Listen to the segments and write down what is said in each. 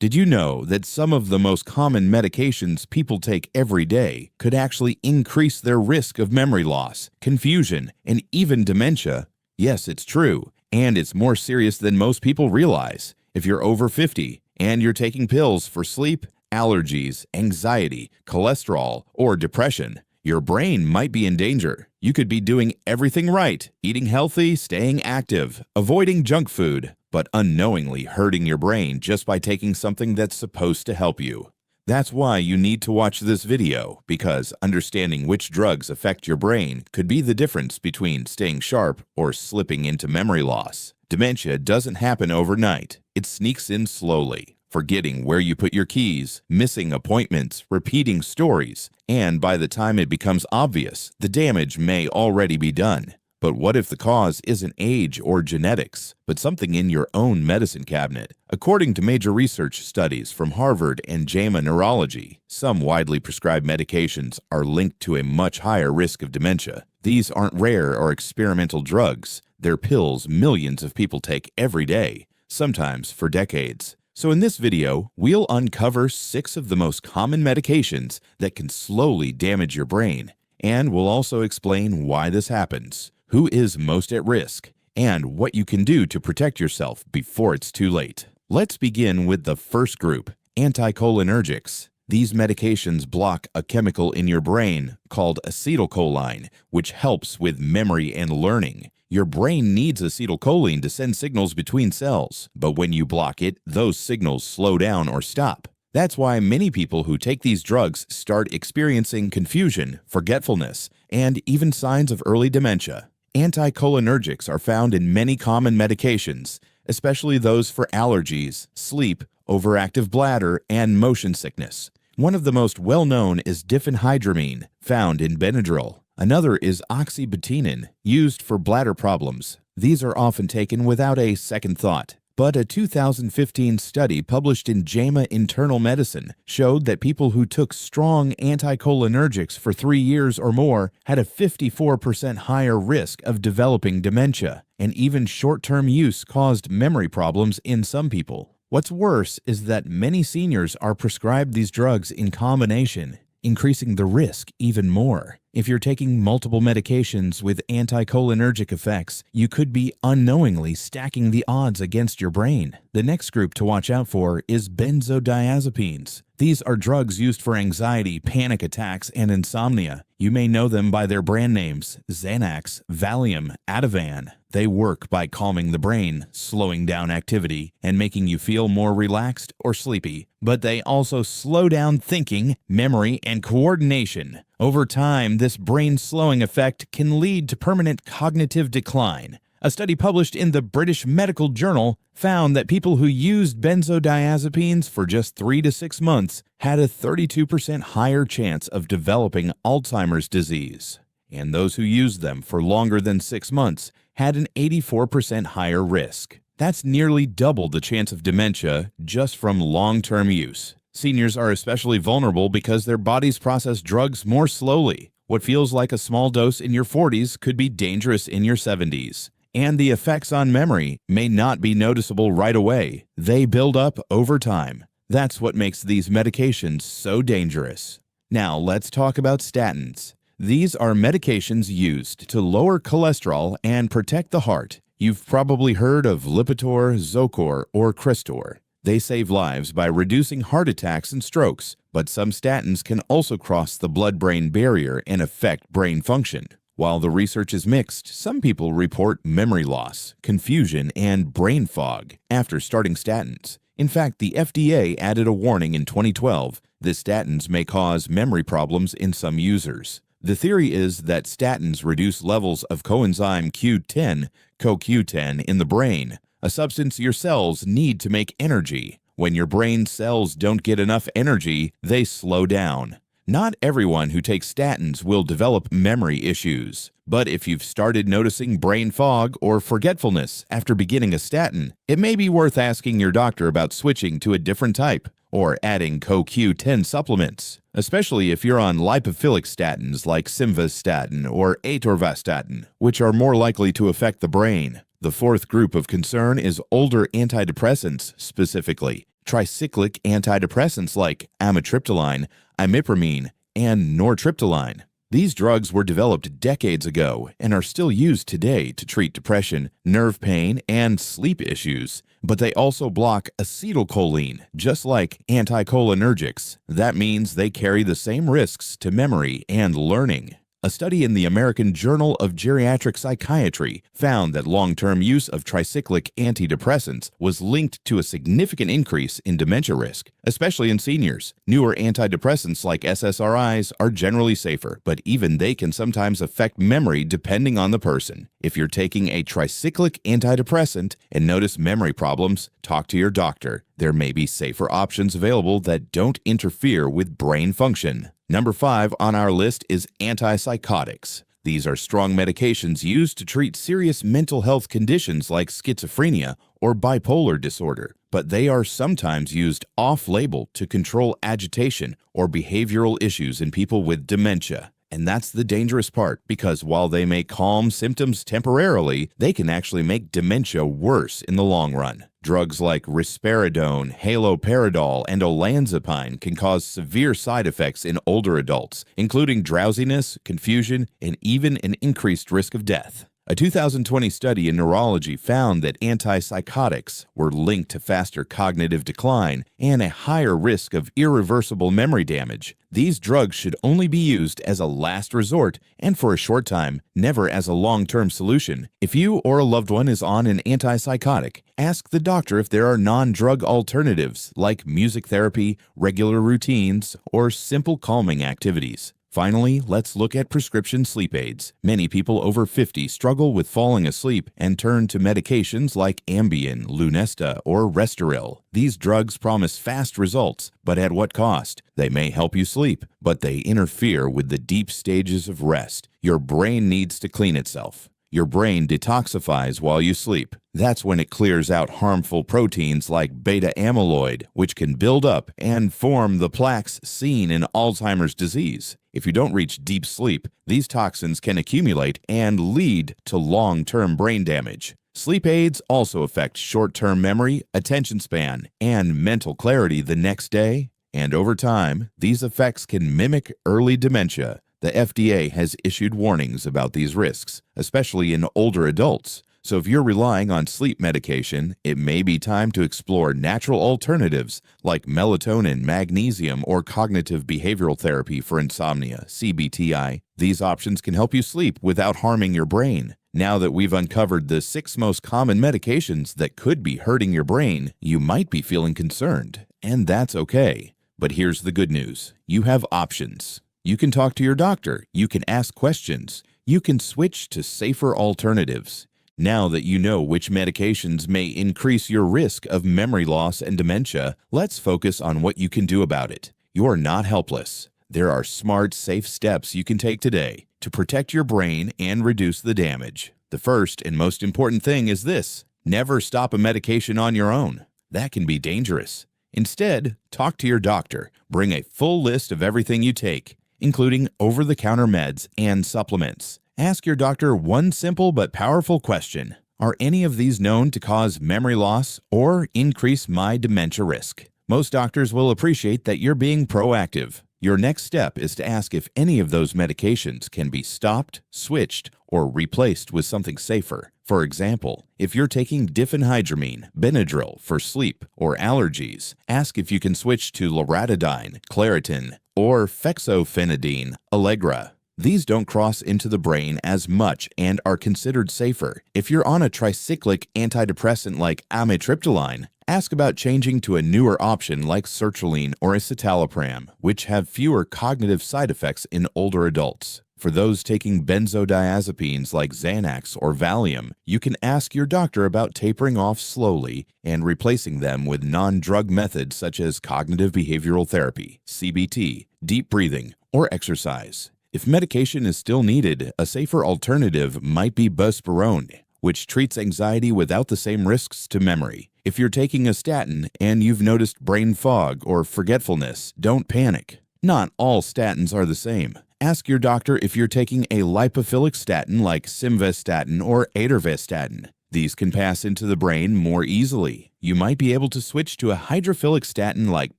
Did you know that some of the most common medications people take every day could actually increase their risk of memory loss, confusion, and even dementia? Yes, it's true, and it's more serious than most people realize. If you're over 50 and you're taking pills for sleep, allergies, anxiety, cholesterol, or depression, your brain might be in danger. You could be doing everything right, eating healthy, staying active, avoiding junk food, but unknowingly hurting your brain just by taking something that's supposed to help you. That's why you need to watch this video, because understanding which drugs affect your brain could be the difference between staying sharp or slipping into memory loss. Dementia doesn't happen overnight. It sneaks in slowly, forgetting where you put your keys, missing appointments, repeating stories, and by the time it becomes obvious, the damage may already be done. But what if the cause isn't age or genetics, but something in your own medicine cabinet? According to major research studies from Harvard and JAMA Neurology, some widely prescribed medications are linked to a much higher risk of dementia. These aren't rare or experimental drugs. They're pills millions of people take every day, sometimes for decades. So in this video, we'll uncover 6 of the most common medications that can slowly damage your brain, and we'll also explain why this happens, who is most at risk, and what you can do to protect yourself before it's too late. Let's begin with the first group, anticholinergics. These medications block a chemical in your brain called acetylcholine, which helps with memory and learning. Your brain needs acetylcholine to send signals between cells, but when you block it, those signals slow down or stop. That's why many people who take these drugs start experiencing confusion, forgetfulness, and even signs of early dementia. Anticholinergics are found in many common medications, especially those for allergies, sleep, overactive bladder, and motion sickness. One of the most well-known is diphenhydramine, found in Benadryl. Another is oxybutynin, used for bladder problems. These are often taken without a second thought. But a 2015 study published in JAMA Internal Medicine showed that people who took strong anticholinergics for 3 years or more had a 54% higher risk of developing dementia, and even short-term use caused memory problems in some people. What's worse is that many seniors are prescribed these drugs in combination, increasing the risk even more. If you're taking multiple medications with anticholinergic effects, you could be unknowingly stacking the odds against your brain. The next group to watch out for is benzodiazepines. These are drugs used for anxiety, panic attacks, and insomnia. You may know them by their brand names: Xanax, Valium, Ativan. They work by calming the brain, slowing down activity, and making you feel more relaxed or sleepy. But they also slow down thinking, memory, and coordination. Over time, this brain-slowing effect can lead to permanent cognitive decline. A study published in the British Medical Journal found that people who used benzodiazepines for just 3 to 6 months had a 32% higher chance of developing Alzheimer's disease, and those who used them for longer than 6 months had an 84% higher risk. That's nearly double the chance of dementia just from long-term use. Seniors are especially vulnerable because their bodies process drugs more slowly. What feels like a small dose in your 40s could be dangerous in your 70s. And the effects on memory may not be noticeable right away. They build up over time. That's what makes these medications so dangerous. Now let's talk about statins. These are medications used to lower cholesterol and protect the heart. You've probably heard of Lipitor, Zocor, or Crestor. They save lives by reducing heart attacks and strokes, but some statins can also cross the blood-brain barrier and affect brain function. While the research is mixed, some people report memory loss, confusion, and brain fog after starting statins. In fact, the FDA added a warning in 2012 that statins may cause memory problems in some users. The theory is that statins reduce levels of coenzyme Q10, CoQ10, in the brain, a substance your cells need to make energy. When your brain cells don't get enough energy, they slow down. Not everyone who takes statins will develop memory issues, but if you've started noticing brain fog or forgetfulness after beginning a statin, it may be worth asking your doctor about switching to a different type or adding CoQ10 supplements, especially if you're on lipophilic statins like simvastatin or atorvastatin, which are more likely to affect the brain. The fourth group of concern is older antidepressants, specifically tricyclic antidepressants like amitriptyline, imipramine, and nortriptyline. These drugs were developed decades ago and are still used today to treat depression, nerve pain, and sleep issues. But they also block acetylcholine, just like anticholinergics. That means they carry the same risks to memory and learning. A study in the American Journal of Geriatric Psychiatry found that long-term use of tricyclic antidepressants was linked to a significant increase in dementia risk, especially in seniors. Newer antidepressants like SSRIs are generally safer, but even they can sometimes affect memory depending on the person. If you're taking a tricyclic antidepressant and notice memory problems, talk to your doctor. There may be safer options available that don't interfere with brain function. Number 5 on our list is antipsychotics. These are strong medications used to treat serious mental health conditions like schizophrenia or bipolar disorder, but they are sometimes used off-label to control agitation or behavioral issues in people with dementia. And that's the dangerous part, because while they may calm symptoms temporarily, they can actually make dementia worse in the long run. Drugs like risperidone, haloperidol, and olanzapine can cause severe side effects in older adults, including drowsiness, confusion, and even an increased risk of death. A 2020 study in neurology found that antipsychotics were linked to faster cognitive decline and a higher risk of irreversible memory damage. These drugs should only be used as a last resort and for a short time, never as a long-term solution. If you or a loved one is on an antipsychotic, ask the doctor if there are non-drug alternatives like music therapy, regular routines, or simple calming activities. Finally, let's look at prescription sleep aids. Many people over 50 struggle with falling asleep and turn to medications like Ambien, Lunesta, or Restoril. These drugs promise fast results, but at what cost? They may help you sleep, but they interfere with the deep stages of rest. Your brain needs to clean itself. Your brain detoxifies while you sleep. That's when it clears out harmful proteins like beta amyloid, which can build up and form the plaques seen in Alzheimer's disease. If you don't reach deep sleep, these toxins can accumulate and lead to long-term brain damage. Sleep aids also affect short-term memory, attention span, and mental clarity the next day. And over time, these effects can mimic early dementia. The FDA has issued warnings about these risks, especially in older adults. So if you're relying on sleep medication, it may be time to explore natural alternatives like melatonin, magnesium, or cognitive behavioral therapy for insomnia, CBTI. These options can help you sleep without harming your brain. Now that we've uncovered the 6 most common medications that could be hurting your brain, you might be feeling concerned, and that's okay. But here's the good news. You have options. You can talk to your doctor, you can ask questions, you can switch to safer alternatives. Now that you know which medications may increase your risk of memory loss and dementia, let's focus on what you can do about it. You're not helpless. There are smart, safe steps you can take today to protect your brain and reduce the damage. The first and most important thing is this: never stop a medication on your own. That can be dangerous. Instead, talk to your doctor. Bring a full list of everything you take, including over-the-counter meds and supplements. Ask your doctor one simple but powerful question: are any of these known to cause memory loss or increase my dementia risk? Most doctors will appreciate that you're being proactive. Your next step is to ask if any of those medications can be stopped, switched, or replaced with something safer. For example, if you're taking diphenhydramine, Benadryl for sleep or allergies, ask if you can switch to loratadine, Claritin, or fexofenadine, Allegra. These don't cross into the brain as much and are considered safer. If you're on a tricyclic antidepressant like amitriptyline, ask about changing to a newer option like sertraline or escitalopram, which have fewer cognitive side effects in older adults. For those taking benzodiazepines like Xanax or Valium, you can ask your doctor about tapering off slowly and replacing them with non-drug methods such as cognitive behavioral therapy, CBT, deep breathing, or exercise. If medication is still needed, a safer alternative might be buspirone, which treats anxiety without the same risks to memory. If you're taking a statin and you've noticed brain fog or forgetfulness, don't panic. Not all statins are the same. Ask your doctor if you're taking a lipophilic statin like simvastatin or atorvastatin. These can pass into the brain more easily. You might be able to switch to a hydrophilic statin like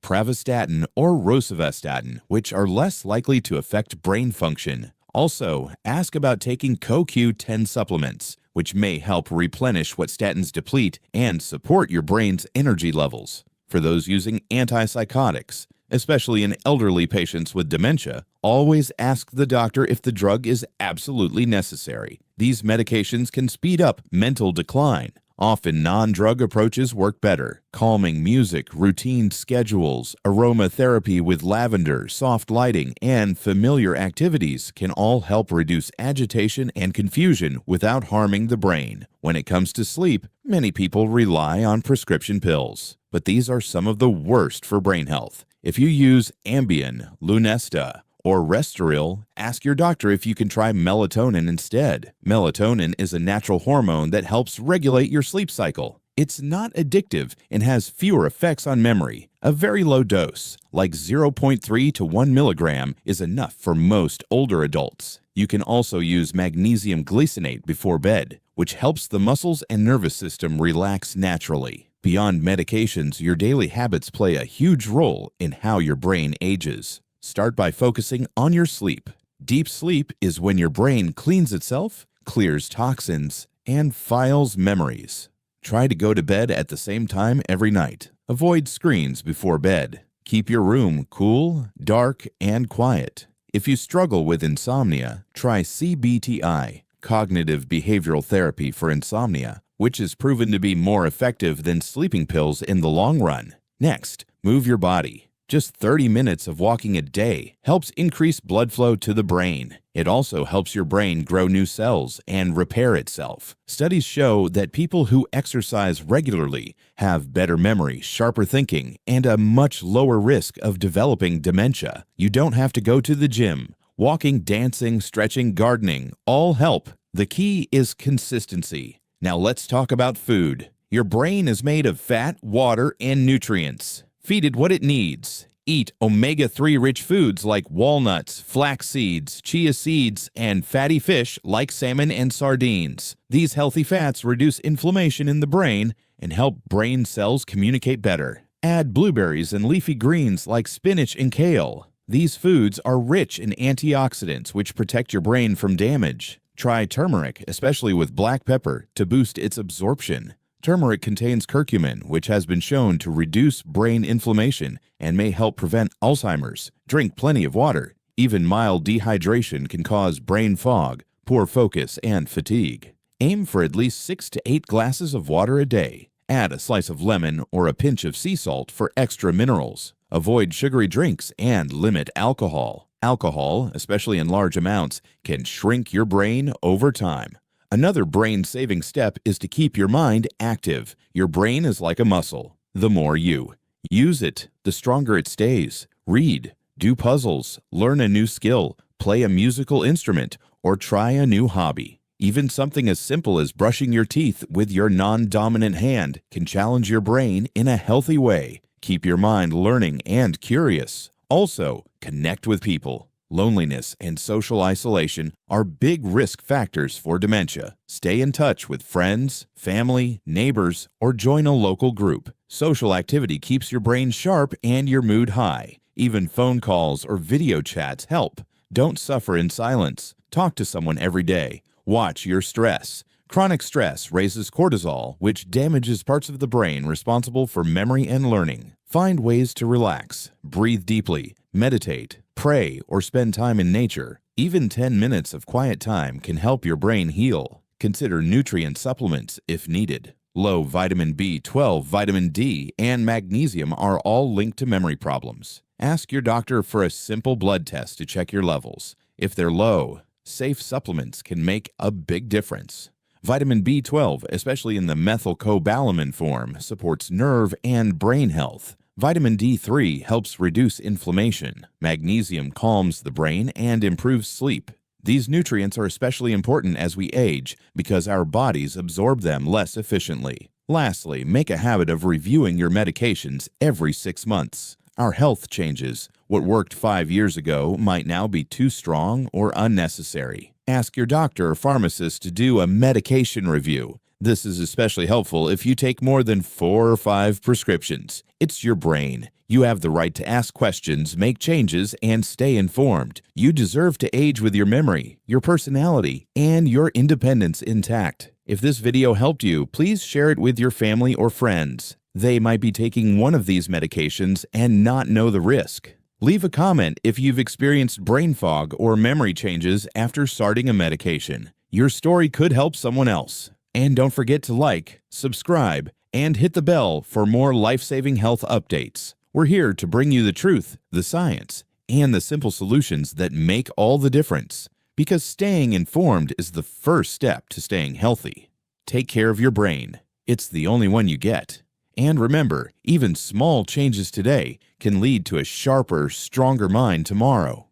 pravastatin or rosuvastatin, which are less likely to affect brain function. Also, ask about taking CoQ10 supplements, which may help replenish what statins deplete and support your brain's energy levels. For those using antipsychotics, especially in elderly patients with dementia, always ask the doctor if the drug is absolutely necessary. These medications can speed up mental decline. Often non-drug approaches work better. Calming music, routine schedules, aromatherapy with lavender, soft lighting, and familiar activities can all help reduce agitation and confusion without harming the brain. When it comes to sleep, many people rely on prescription pills, but these are some of the worst for brain health. If you use Ambien, Lunesta, or Restoril, ask your doctor if you can try melatonin instead. Melatonin is a natural hormone that helps regulate your sleep cycle. It's not addictive and has fewer effects on memory. A very low dose, like 0.3 to 1 milligram, is enough for most older adults. You can also use magnesium glycinate before bed, which helps the muscles and nervous system relax naturally. Beyond medications, your daily habits play a huge role in how your brain ages. Start by focusing on your sleep. Deep sleep is when your brain cleans itself, clears toxins, and files memories. Try to go to bed at the same time every night. Avoid screens before bed. Keep your room cool, dark, and quiet. If you struggle with insomnia, try CBTI, cognitive behavioral therapy for insomnia, which is proven to be more effective than sleeping pills in the long run. Next, move your body. Just 30 minutes of walking a day helps increase blood flow to the brain. It also helps your brain grow new cells and repair itself. Studies show that people who exercise regularly have better memory, sharper thinking, and a much lower risk of developing dementia. You don't have to go to the gym. Walking, dancing, stretching, gardening all help. The key is consistency. Now let's talk about food. Your brain is made of fat, water, and nutrients. Feed it what it needs. Eat omega-3 rich foods like walnuts, flax seeds, chia seeds, and fatty fish like salmon and sardines. These healthy fats reduce inflammation in the brain and help brain cells communicate better. Add blueberries and leafy greens like spinach and kale. These foods are rich in antioxidants which protect your brain from damage. Try turmeric, especially with black pepper, to boost its absorption. Turmeric contains curcumin, which has been shown to reduce brain inflammation and may help prevent Alzheimer's. Drink plenty of water. Even mild dehydration can cause brain fog, poor focus, and fatigue. Aim for at least 6 to 8 glasses of water a day. Add a slice of lemon or a pinch of sea salt for extra minerals. Avoid sugary drinks and limit alcohol. Alcohol, especially in large amounts, can shrink your brain over time. Another brain-saving step is to keep your mind active. Your brain is like a muscle. The more you use it, the stronger it stays. Read, do puzzles, learn a new skill, play a musical instrument, or try a new hobby. Even something as simple as brushing your teeth with your non-dominant hand can challenge your brain in a healthy way. Keep your mind learning and curious. Also, connect with people. Loneliness and social isolation are big risk factors for dementia. Stay in touch with friends, family, neighbors, or join a local group. Social activity keeps your brain sharp and your mood high. Even phone calls or video chats help. Don't suffer in silence. Talk to someone every day. Watch your stress. Chronic stress raises cortisol, which damages parts of the brain responsible for memory and learning. Find ways to relax. Breathe deeply. Meditate. Pray or spend time in nature. Even 10 minutes of quiet time can help your brain heal. Consider nutrient supplements if needed. Low vitamin B12, vitamin D, and magnesium are all linked to memory problems. Ask your doctor for a simple blood test to check your levels. If they're low, safe supplements can make a big difference. Vitamin B12, especially in the methylcobalamin form, supports nerve and brain health. Vitamin D3 helps reduce inflammation. Magnesium calms the brain and improves sleep. These nutrients are especially important as we age because our bodies absorb them less efficiently. Lastly, make a habit of reviewing your medications every 6 months. Our health changes. What worked 5 years ago might now be too strong or unnecessary. Ask your doctor or pharmacist to do a medication review. This is especially helpful if you take more than 4 or 5 prescriptions. It's your brain. You have the right to ask questions, make changes, and stay informed. You deserve to age with your memory, your personality, and your independence intact. If this video helped you, please share it with your family or friends. They might be taking one of these medications and not know the risk. Leave a comment if you've experienced brain fog or memory changes after starting a medication. Your story could help someone else. And don't forget to like, subscribe, and hit the bell for more life-saving health updates. We're here to bring you the truth, the science, and the simple solutions that make all the difference. Because staying informed is the first step to staying healthy. Take care of your brain. It's the only one you get. And remember, even small changes today can lead to a sharper, stronger mind tomorrow.